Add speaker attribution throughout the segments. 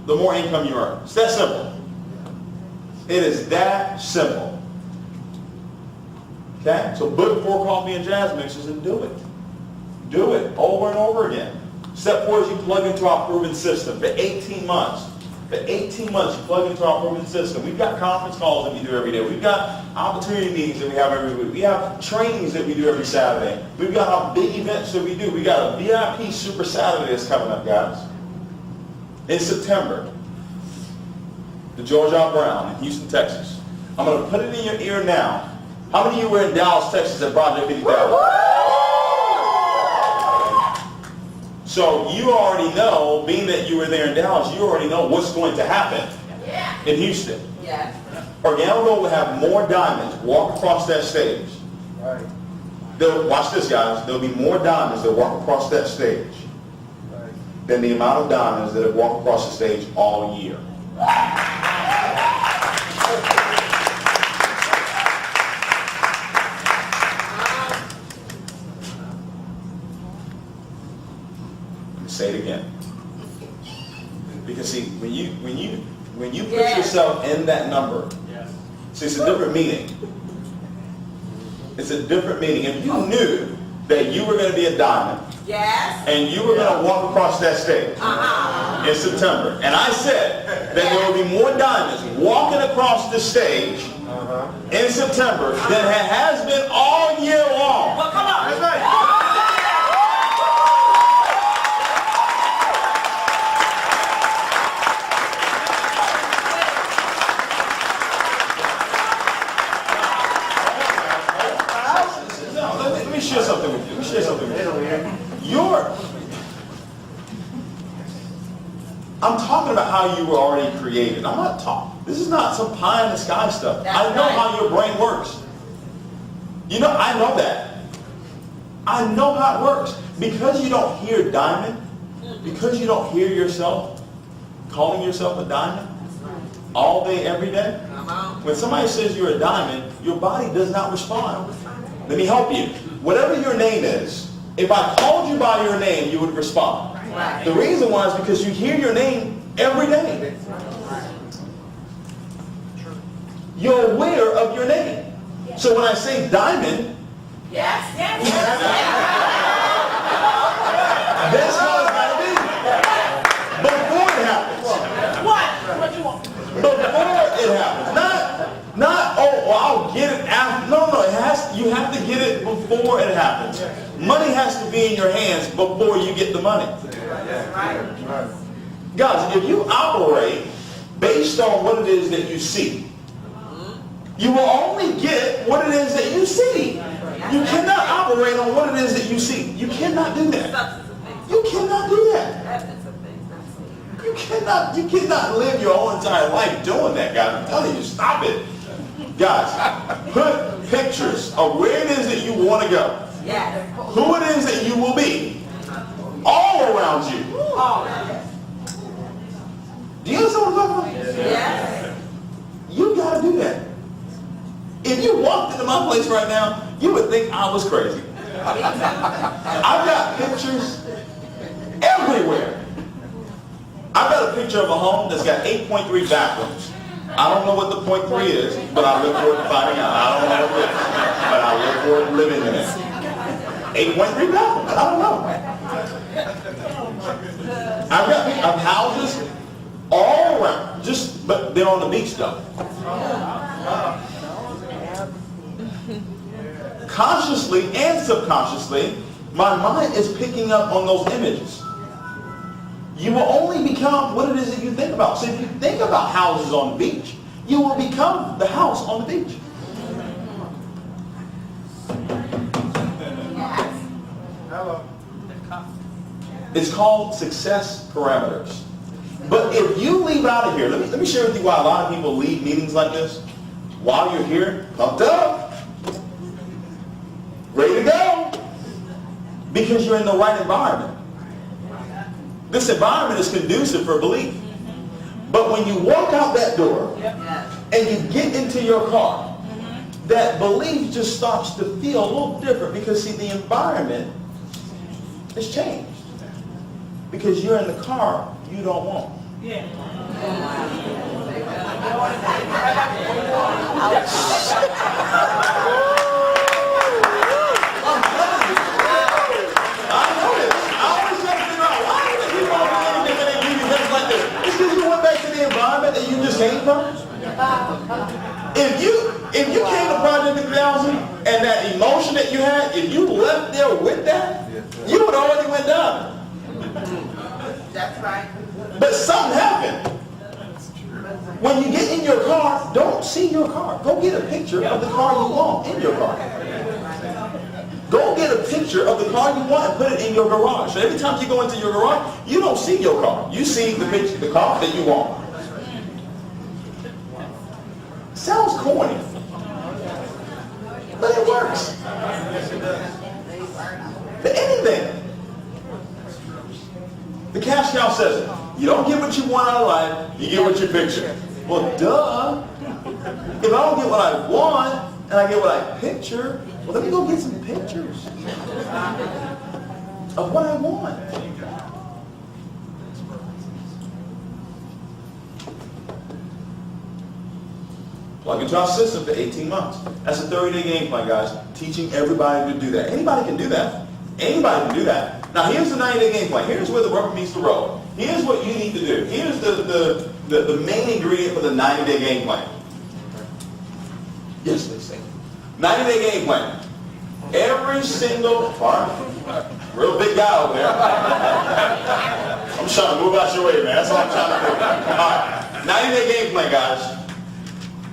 Speaker 1: the more income you earn. It's that simple. It is that simple. Okay? So book 4 coffee and jazz mixes and do it. Do it over and over again. Step 4 is you plug into our proven system for 18 months. For 18 months, you plug into our proven system. We've got conference calls that we do every day. We've got opportunity meetings that we have every week. We have trainings that we do every Saturday. We've got our big events that we do. We got a VIP Super Saturday that's coming up, guys. In September, the George R. Brown in Houston, Texas. I'm going to put it in your ear now. How many of you were in Dallas, Texas at Project 50,000? So you already know, being that you were there in Dallas, you already know what's going to happen in Houston.
Speaker 2: Yes.
Speaker 1: Orlando will have more diamonds walk across that stage.
Speaker 3: Right.
Speaker 1: Watch this, guys. There'll be more diamonds that walk across that stage than the amount of diamonds that have walked across the stage all year. Say it again. Because see, when you put yourself in that number, see, it's a different meaning. It's a different meaning. If you knew that you were going to be a diamond, and you were going to walk across that stage in September, and I said that there will be more diamonds walking across the stage in September than has been all year long.
Speaker 2: Well, come on.
Speaker 3: That's right.
Speaker 1: Let me share something with you. I'm talking about how you were already created. I'm not talking. This is not some pie in the sky stuff. I know how your brain works. You know, I know that. I know how it works. Because you don't hear diamond, because you don't hear yourself calling yourself a diamond all day, every day, when somebody says you're a diamond, your body does not respond. Let me help you. Whatever your name is, if I called you by your name, you would respond. The reason why is because you hear your name every day. You're aware of your name. So when I say diamond, that's how it's got to be. Before it happens.
Speaker 2: What you want?
Speaker 1: Before it happens. Not, oh, well, I'll get it after. No, you have to get it before it happens. Money has to be in your hands before you get the money. Guys, if you operate based on what it is that you see, you will only get what it is that you see. You cannot operate on what it is that you see. You cannot do that. You cannot do that. You cannot live your whole entire life doing that, guys. I'm telling you, stop it. Guys, put pictures of where it is that you want to go. Who it is that you will be. All around you. Do you understand what I'm talking about?
Speaker 2: Yes.
Speaker 1: You got to do that. If you walked into my place right now, you would think I was crazy. I've got pictures everywhere. I've got a picture of a home that's got 8.3 bathrooms. I don't know what the .3 is, but I look forward to finding out. I don't know what it is, but I look forward to living in it. 8.3 bathrooms. I don't know. I've got houses all around, but they're on the beach though. Consciously and subconsciously, my mind is picking up on those images. You will only become what it is that you think about. So if you think about houses on the beach, you will become the house on the beach.
Speaker 3: Hello.
Speaker 1: It's called success parameters. But if you leave out of here, let me share with you why a lot of people leave meetings like this. While you're here, pumped up, ready to go, because you're in the right environment. This environment is conducive for belief. But when you walk out that door and you get into your car, that belief just starts to feel a little different because, see, the environment has changed. Because you're in the car you don't want.
Speaker 2: Yeah.
Speaker 1: I know this. I always try to figure out why do people believe when they give you things like this? It's because you went back to the environment that you just came from. If you came to Project 2000 and that emotion that you had, if you left there with that, you would already went down.
Speaker 3: That's right.
Speaker 1: But something happened. When you get in your car, don't see your car. Go get a picture of the car you want in your car. Go get a picture of the car you want and put it in your garage. So every time you go into your garage, you don't see your car. You see the picture, the car that you want. Sounds corny, but it works. For anything. The cash cow says it. You don't get what you want out of life, you get what you picture. Well, duh. If I don't get what I want and I get what I picture, well, let me go get some pictures of what I want. Plug into our system for 18 months. That's a 30-day game plan, guys. Teaching everybody to do that. Anybody can do that. Anybody can do that. Now, here's the 90-day game plan. Here's where the rubber meets the road. Here's what you need to do. Here's the main ingredient for the 90-day game plan. Yes, please say. 90-day game plan. Every single real big guy over there. I'm trying to move out your way, man. That's all I'm trying to do. All right. 90-day game plan, guys.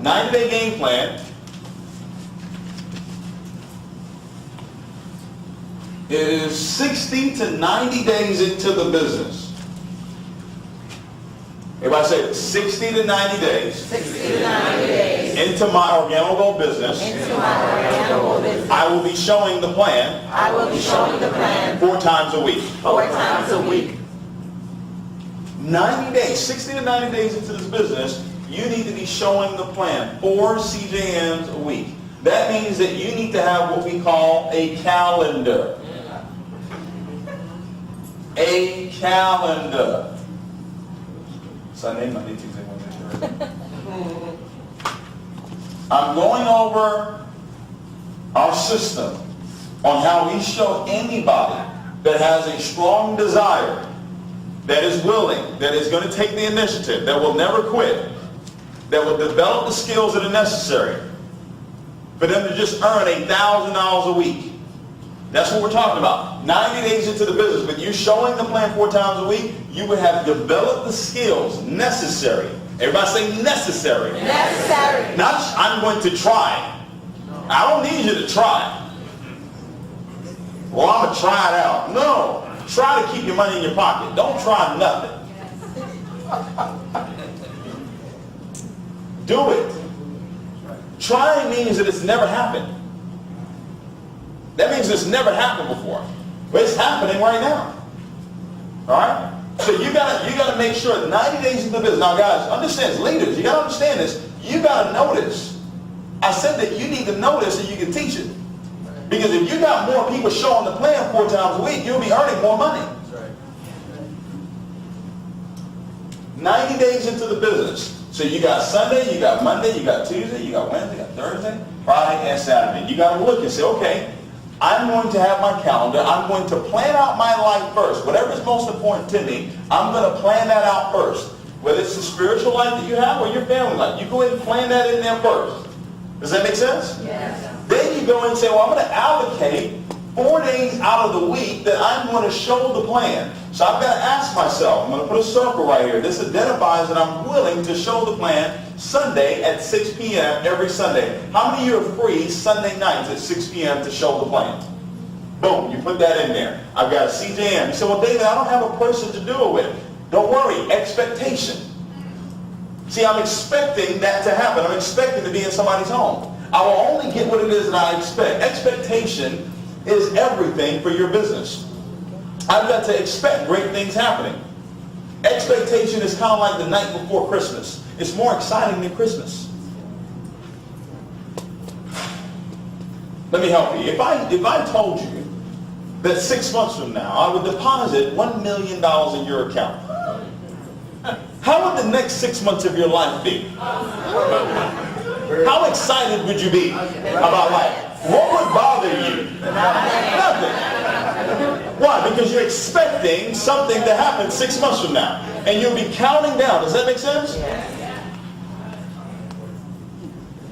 Speaker 1: 90-day game plan is 60 to 90 days into the business. Everybody say it. 60 to 90 days.
Speaker 3: 60 to 90 days.
Speaker 1: Into my organic business.
Speaker 3: Into my organic business.
Speaker 1: I will be showing the plan.
Speaker 3: I will be showing the plan
Speaker 1: 4 times a week.
Speaker 3: 4 times a week.
Speaker 1: 90 days, 60 to 90 days into this business, you need to be showing the plan 4 CJMs a week. That means that you need to have what we call a calendar. A calendar. Sunday, Monday, Tuesday, Wednesday, Thursday. I'm going over our system on how we show anybody that has a strong desire, that is willing, that is going to take the initiative, that will never quit, that will develop the skills that are necessary for them to just earn $1,000 a week. That's what we're talking about. 90 days into the business, but you showing the plan 4 times a week, you would have developed the skills necessary. Everybody say necessary.
Speaker 3: Necessary.
Speaker 1: Not I'm going to try. I don't need you to try. Well, I'm going to try it out. No. Try to keep your money in your pocket. Don't try nothing. Do it. Trying means that it's never happened. That means it's never happened before. But it's happening right now. All right? So you gotta make sure that 90 days into the business. Now guys, understand this. Leaders, you gotta understand this. You gotta know this. I said that you need to know this so you can teach it. Because if you got more people showing the plan 4 times a week, you'll be earning more money. That's right. 90 days into the business. So you got Sunday, you got Monday, you got Tuesday, you got Wednesday, you got Thursday, Friday, and Saturday. You got to look and say, okay, I'm going to have my calendar. I'm going to plan out my life first. Whatever is most important to me, I'm going to plan that out first. Whether it's the spiritual life that you have or your family life, you go ahead and plan that in there first. Does that make sense?
Speaker 3: Yes.
Speaker 1: Then you go and say, well, I'm going to allocate 4 days out of the week that I'm going to show the plan. So I've got to ask myself, I'm going to put a circle right here. This identifies that I'm willing to show the plan Sunday at 6 p.m. every Sunday. How many of you are free Sunday nights at 6 p.m. to show the plan? Boom, you put that in there. I've got a CJM. You say, well, David, I don't have a person to do it with. Don't worry, expectation. See, I'm expecting that to happen. I'm expecting to be in somebody's home. I will only get what it is that I expect. Expectation is everything for your business. I've got to expect great things happening. Expectation is kind of like the night before Christmas. It's more exciting than Christmas. Let me help you. If I told you that 6 months from now I would deposit $1 million in your account, the next 6 months of your life be? How excited would you be about life? What would bother you? Nothing. Why? Because you're expecting something to happen 6 months from now. And you'll be counting down. Does that make sense?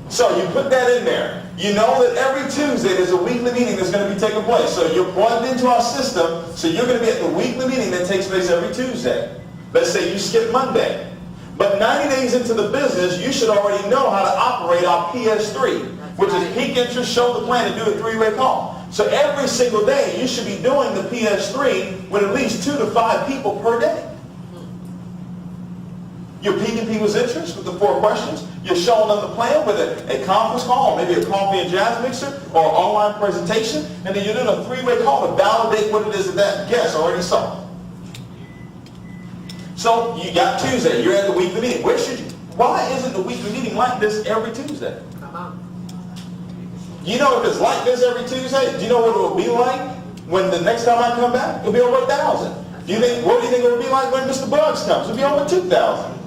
Speaker 1: So you put that in there. You know that every Tuesday there's a weekly meeting that's going to be taking place. So you're plugged into our system. So you're going to be at the weekly meeting that takes place every Tuesday. Let's say you skip Monday. But 90 days into the business, you should already know how to operate our PS3, which is peak interest, show the plan, and do a three-way call. So every single day, you should be doing the PS3 with at least 2 to 5 people per day. You're piquing people's interest with the 4 questions. You're showing them the plan with a conference call, or maybe a coffee and jazz mixer, or an online presentation, and then you're doing a three-way call to validate what it is that guest already saw. So you got Tuesday, you're at the weekly meeting. Why isn't the weekly meeting like this every Tuesday? You know, if it's like this every Tuesday, do you know what it will be like when the next time I come back? It'll be over 1,000. What do you think it will be like when Mr. Bugs comes? It'll be over 2,000.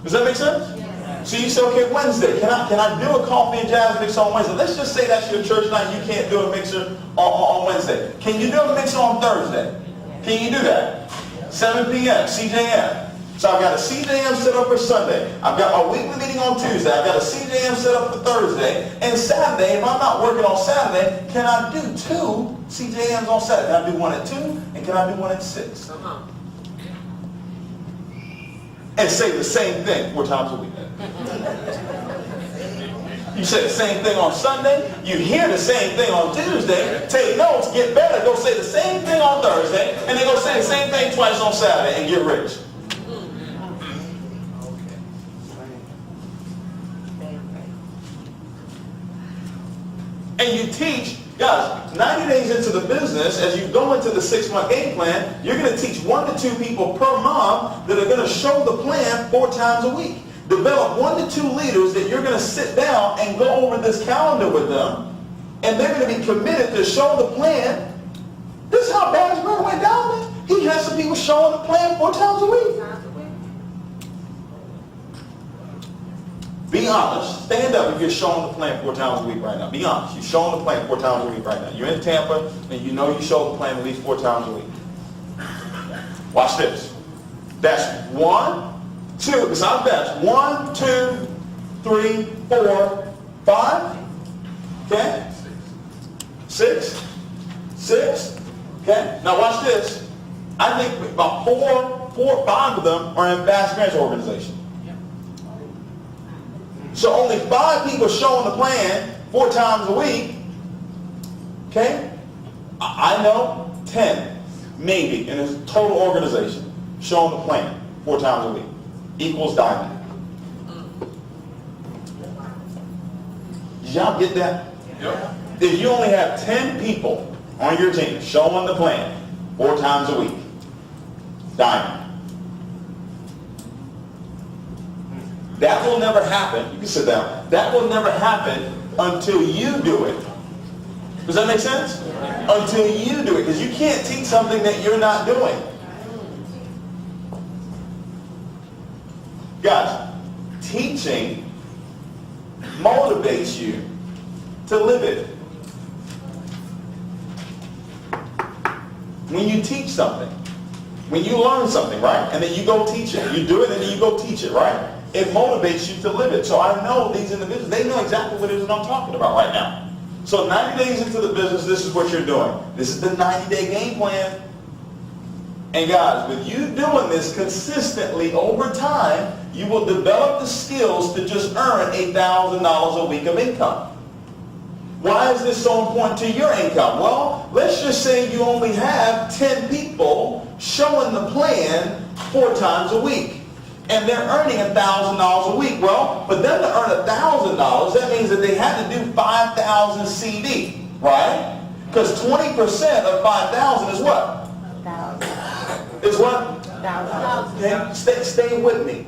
Speaker 1: Does that make sense? So you say, okay, Wednesday, can I do a coffee and jazz mix on Wednesday? Let's just say that's your church night. You can't do a mixer on Wednesday. Can you do a mixer on Thursday? Can you do that? 7 p.m., CJM. So I've got a CJM set up for Sunday. I've got my weekly meeting on Tuesday. I've got a CJM set up for Thursday. And Saturday, if I'm not working on Saturday, can I do 2 CJMs on Saturday? Can I do one at 2? And can I do one at 6? And say the same thing 4 times a week. You say the same thing on Sunday. You hear the same thing on Tuesday. Take notes, get better. Go say the same thing on Thursday. And then go say the same thing twice on Saturday and get rich. And you teach, guys, 90 days into the business, as you go into the 6-month game plan, you're going to teach 1 to 2 people per month that are going to show the plan 4 times a week. Develop 1 to 2 leaders that you're going to sit down and go over this calendar with them, and they're going to be committed to show the plan. This is how Barry's brother went down there. He had some people showing the plan 4 times a week. Be honest. Stand up if you're showing the plan 4 times a week right now. Be honest. You're showing the plan 4 times a week right now. You're in Tampa, and you know you show the plan at least 4 times a week. Watch this. That's 1, 2. Besides that, 1, 2, 3, 4, 5. Okay? 6. 6. Okay? Now watch this. I think about 4 or 5 of them are in Fast Grants organization. So only 5 people showing the plan 4 times a week. Okay? I know 10, maybe, in a total organization showing the plan 4 times a week equals diamond. Did y'all get that? Yep. If you only have 10 people on your team showing the plan 4 times a week, diamond. That will never happen. You can sit down. That will never happen until you do it. Does that make sense? Until you do it. Because you can't teach something that you're not doing. Guys, teaching motivates you to live it. When you teach something, when you learn something, right? And then you go teach it. You do it and then you go teach it, right? It motivates you to live it. So I know these individuals, they know exactly what it is that I'm talking about right now. So 90 days into the business, this is what you're doing. This is the 90-day game plan. And guys, with you doing this consistently over time, you will develop the skills to just earn $8,000 a week of income. Why is this so important to your income? Well, let's just say you only have 10 people showing the plan 4 times a week. And they're earning $1,000 a week. Well, for them to earn $1,000, that means that they had to do 5,000 CD, right? Because 20% of 5,000 is what?
Speaker 3: 1,000.
Speaker 1: Is what?
Speaker 3: 1,000.
Speaker 1: Okay, stay with me.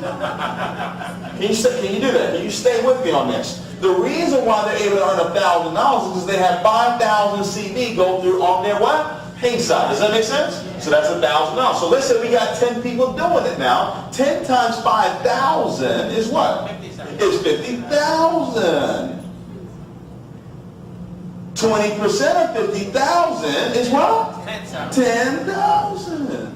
Speaker 1: Can you do that? Can you stay with me on this? The reason why they're able to earn $1,000 is because they have 5,000 CD go through on their what? pay side. Does that make sense? So that's $1,000. So let's say we got 10 people doing it now. 10 times 5,000 is what? It's 50,000. 20% of 50,000 is what? $10,000.